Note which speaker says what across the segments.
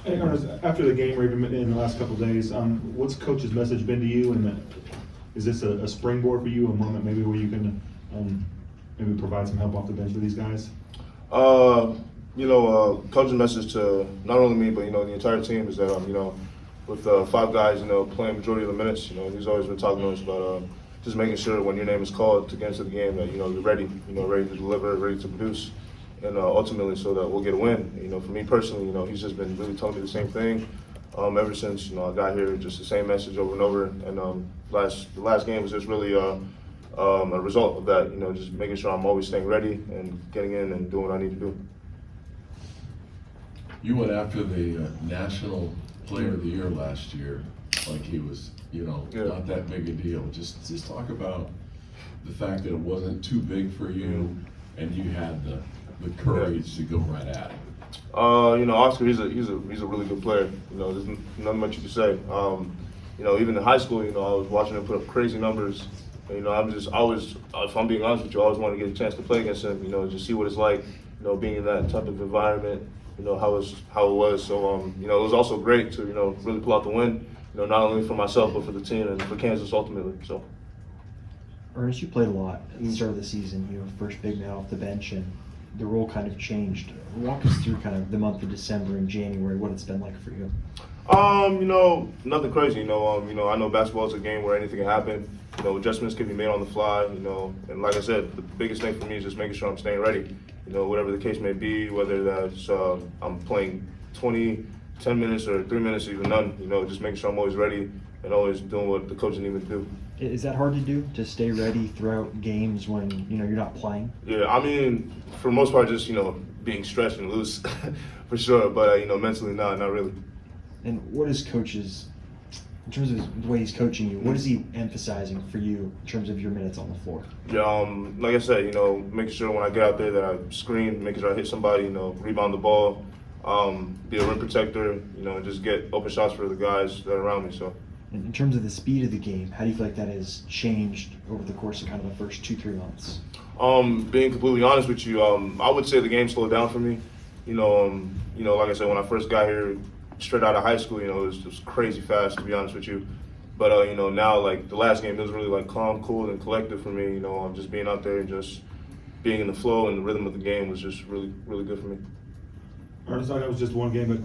Speaker 1: Hey, Ernest, after the game or even in the last couple of days, what's coach's message been to you? And is this a springboard for you, a moment maybe where you can maybe provide some help off the bench for these guys?
Speaker 2: Coach's message to not only me, but, the entire team is that, with 5 guys, playing majority of the minutes, he's always been talking to us about just making sure when your name is called to get into the game that, you're ready, ready to deliver, ready to produce, and ultimately so that we'll get a win. For me personally, he's just been really telling me the same thing ever since, I got here, just the same message over and over. And the last game was just really a result of that, just making sure I'm always staying ready and getting in and doing what I need to do.
Speaker 3: You went after the National Player of the Year last year, like he was, not that big a deal. Just talk about the fact that it wasn't too big for you, and you had the courage to go right at it.
Speaker 2: Oscar, he's a really good player. There's nothing much you can say. Even in high school, I was watching him put up crazy numbers. If I'm being honest with you, I always wanted to get a chance to play against him. Just see what it's like, being in that type of environment. How it was. So, it was also great to, really pull out the win, not only for myself, but for the team and for Kansas ultimately. So.
Speaker 4: Ernest, you played a lot at the start of the season. You were first big man off the bench, and the role kind of changed. Walk us through kind of the month of December and January, what it's been like for you.
Speaker 2: Nothing crazy. I know basketball is a game where anything can happen. Adjustments can be made on the fly. And like I said, the biggest thing for me is just making sure I'm staying ready. Whatever the case may be, whether that's I'm playing 10 minutes or 3 minutes or even none. Just making sure I'm always ready and always doing what the coach needs me to do.
Speaker 4: Is that hard to do, to stay ready throughout games when you're not playing?
Speaker 2: Yeah, for the most part, just being stretched and loose, for sure. But mentally, not really.
Speaker 4: And what is coach's, in terms of the way he's coaching you, what is he emphasizing for you in terms of your minutes on the floor?
Speaker 2: Yeah, like I said, making sure when I get out there that I screen, making sure I hit somebody, rebound the ball, be a rim protector, and just get open shots for the guys that are around me. So.
Speaker 4: In terms of the speed of the game, how do you feel like that has changed over the course of kind of the first 2-3 months?
Speaker 2: Being completely honest with you, I would say the game slowed down for me. Like I said, when I first got here, straight out of high school, it was crazy fast, to be honest with you. But now, like the last game, it was really like calm, cool, and collective for me. Just being out there and just being in the flow and the rhythm of the game was just really, really good for me.
Speaker 1: Ernest, I know it was just one game, but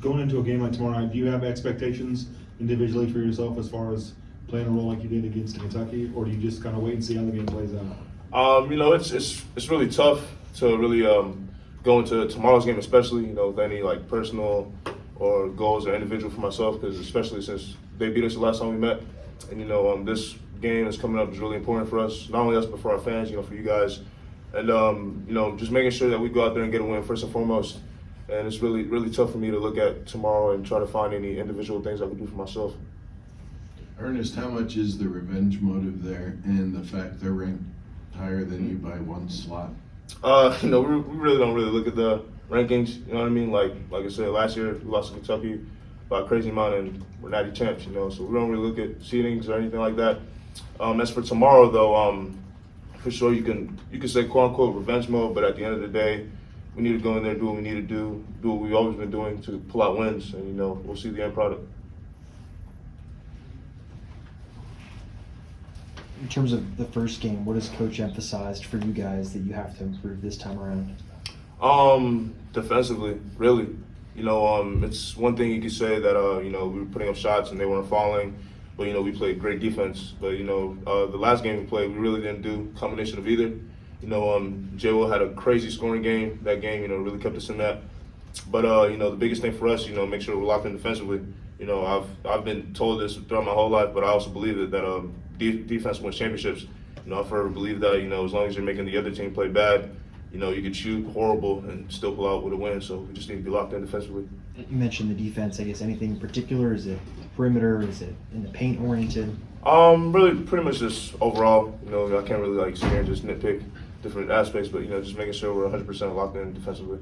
Speaker 1: going into a game like tomorrow night, do you have expectations individually for yourself as far as playing a role like you did against Kentucky, or do you just kind of wait and see how the game plays out?
Speaker 2: It's really tough to really go into tomorrow's game, especially with any like personal or goals or individual for myself, because especially since they beat us the last time we met, and this game that's coming up is really important for us, not only us but for our fans, for you guys, and just making sure that we go out there and get a win first and foremost. And it's really, really tough for me to look at tomorrow and try to find any individual things I can do for myself.
Speaker 3: Ernest, how much is the revenge motive there and the fact they're ranked higher than you by 1 slot?
Speaker 2: We really don't really look at the rankings, you know what I mean? Like I said, last year we lost to Kentucky by a crazy amount and we're natty champs, so we don't really look at seedings or anything like that. As for tomorrow though, for sure you can say quote unquote revenge mode, but at the end of the day, we need to go in there, do what we need to do what we've always been doing to pull out wins, and we'll see the end product.
Speaker 4: In terms of the first game, what has Coach emphasized for you guys that you have to improve this time around?
Speaker 2: Defensively, really. It's one thing you could say that we were putting up shots and they weren't falling, but we played great defense. But the last game we played, we really didn't do a combination of either. J-Will had a crazy scoring game. That game, really kept us in that. But the biggest thing for us, make sure we're locked in defensively. I've been told this throughout my whole life, but I also believe that defense wins championships. I forever believe that as long as you're making the other team play bad, you could shoot horrible and still pull out with a win. So we just need to be locked in defensively.
Speaker 4: You mentioned the defense. I guess anything in particular? Is it perimeter? Is it in the paint oriented?
Speaker 2: Really, pretty much just overall. I can't really sit here and just nitpick different aspects, but just making sure we're 100% locked in defensively.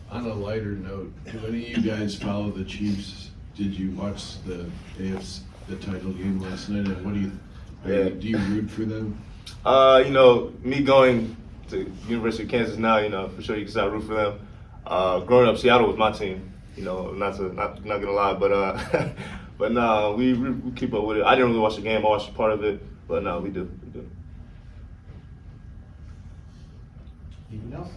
Speaker 3: On a lighter note, do any of you guys follow the Chiefs? Did you watch the title game last night? And what do you do you root for them?
Speaker 2: Me going to University of Kansas now, for sure you can say I root for them. growing up, Seattle was my team. You know, not gonna lie, but but no, we keep up with it. I didn't really watch the game. I watched part of it, but no, we do.
Speaker 5: Anything else?